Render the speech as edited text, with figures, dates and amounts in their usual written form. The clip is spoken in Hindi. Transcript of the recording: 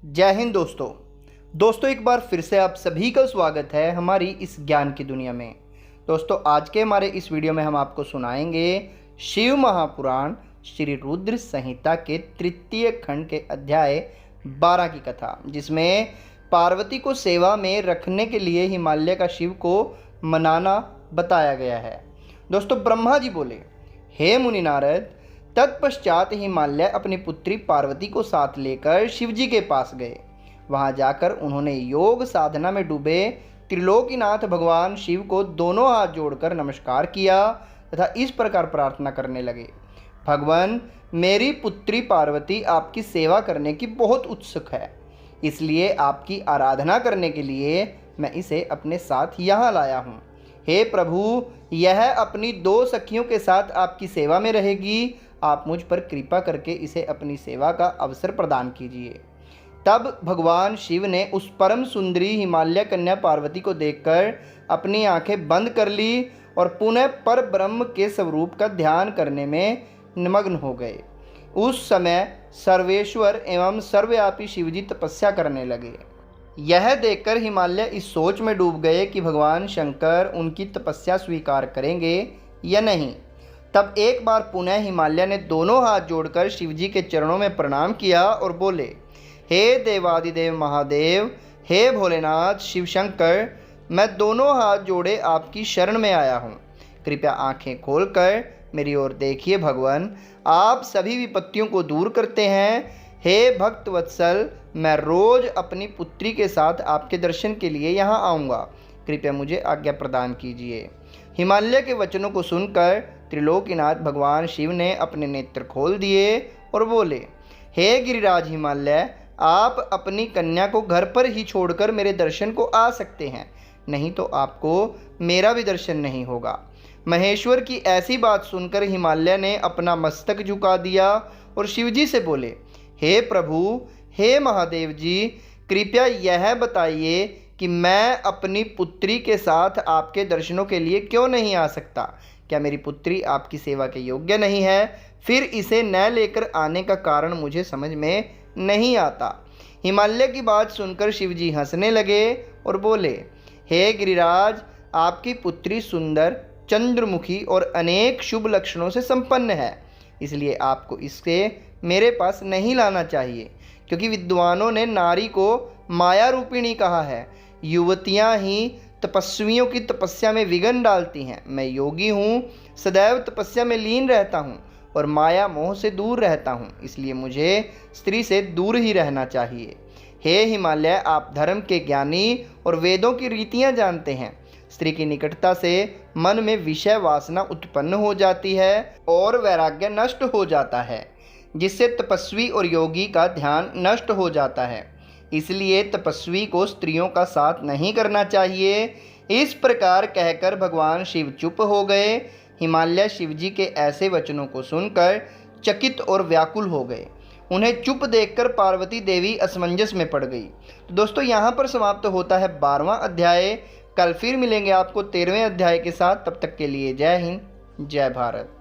जय हिंद दोस्तों एक बार फिर से आप सभी का स्वागत है हमारी इस ज्ञान की दुनिया में। दोस्तों आज के हमारे इस वीडियो में हम आपको सुनाएंगे शिव महापुराण श्री रुद्र संहिता के तृतीय खंड के अध्याय 12 की कथा, जिसमें पार्वती को सेवा में रखने के लिए हिमालय का शिव को मनाना बताया गया है। दोस्तों ब्रह्मा जी बोले, हे मुनि नारद, तत्पश्चात हिमालय अपनी पुत्री पार्वती को साथ लेकर शिवजी के पास गए। वहां जाकर उन्होंने योग साधना में डूबे त्रिलोकीनाथ भगवान शिव को दोनों हाथ जोड़कर नमस्कार किया तथा इस प्रकार प्रार्थना करने लगे, भगवान, मेरी पुत्री पार्वती आपकी सेवा करने की बहुत उत्सुक है, इसलिए आपकी आराधना करने के लिए मैं इसे अपने साथ यहाँ लाया हूँ। हे प्रभु, यह अपनी 2 सखियों के साथ आपकी सेवा में रहेगी। आप मुझ पर कृपा करके इसे अपनी सेवा का अवसर प्रदान कीजिए। तब भगवान शिव ने उस परम सुंदरी हिमालय कन्या पार्वती को देखकर अपनी आंखें बंद कर ली और पुनः पर ब्रह्म के स्वरूप का ध्यान करने में निमग्न हो गए। उस समय सर्वेश्वर एवं सर्वव्यापी शिवजी तपस्या करने लगे। यह देखकर हिमालय इस सोच में डूब गए कि भगवान शंकर उनकी तपस्या स्वीकार करेंगे या नहीं। तब एक बार पुनः हिमालय ने दोनों हाथ जोड़कर शिवजी के चरणों में प्रणाम किया और बोले, हे देवादिदेव महादेव, हे भोलेनाथ शिव शंकर, मैं दोनों हाथ जोड़े आपकी शरण में आया हूँ। कृपया आंखें खोलकर मेरी ओर देखिए भगवान, आप सभी विपत्तियों को दूर करते हैं। हे भक्त वत्सल, मैं रोज अपनी पुत्री के साथ आपके दर्शन के लिए यहाँ आऊँगा, कृपया मुझे आज्ञा प्रदान कीजिए। हिमालय के वचनों को सुनकर त्रिलोकीनाथ भगवान शिव ने अपने नेत्र खोल दिए और बोले, हे गिरिराज हिमालय, आप अपनी कन्या को घर पर ही छोड़कर मेरे दर्शन को आ सकते हैं, नहीं तो आपको मेरा भी दर्शन नहीं होगा। महेश्वर की ऐसी बात सुनकर हिमालय ने अपना मस्तक झुका दिया और शिवजी से बोले, हे प्रभु, हे महादेव जी, कृपया यह बताइए कि मैं अपनी पुत्री के साथ आपके दर्शनों के लिए क्यों नहीं आ सकता? क्या मेरी पुत्री आपकी सेवा के योग्य नहीं है? फिर इसे न लेकर आने का कारण मुझे समझ में नहीं आता। हिमालय की बात सुनकर शिवजी हंसने लगे और बोले, हे गिरिराज, आपकी पुत्री सुंदर, चंद्रमुखी और अनेक शुभ लक्षणों से संपन्न है, इसलिए आपको इससे मेरे पास नहीं लाना चाहिए, क्योंकि विद्वानों ने नारी को माया रूपिणी कहा है। युवतियाँ ही तपस्वियों की तपस्या में विघ्न डालती हैं। मैं योगी हूँ, सदैव तपस्या में लीन रहता हूँ और माया मोह से दूर रहता हूँ, इसलिए मुझे स्त्री से दूर ही रहना चाहिए। हे हिमालय, आप धर्म के ज्ञानी और वेदों की रीतियाँ जानते हैं। स्त्री की निकटता से मन में विषय वासना उत्पन्न हो जाती है और वैराग्य नष्ट हो जाता है, जिससे तपस्वी और योगी का ध्यान नष्ट हो जाता है। इसलिए तपस्वी को स्त्रियों का साथ नहीं करना चाहिए। इस प्रकार कहकर भगवान शिव चुप हो गए। हिमालय शिवजी के ऐसे वचनों को सुनकर चकित और व्याकुल हो गए। उन्हें चुप देखकर पार्वती देवी असमंजस में पड़ गई। तो दोस्तों यहाँ पर समाप्त होता है 12वां अध्याय। कल फिर मिलेंगे आपको 13वें अध्याय के साथ। तब तक के लिए जय हिंद, जय भारत।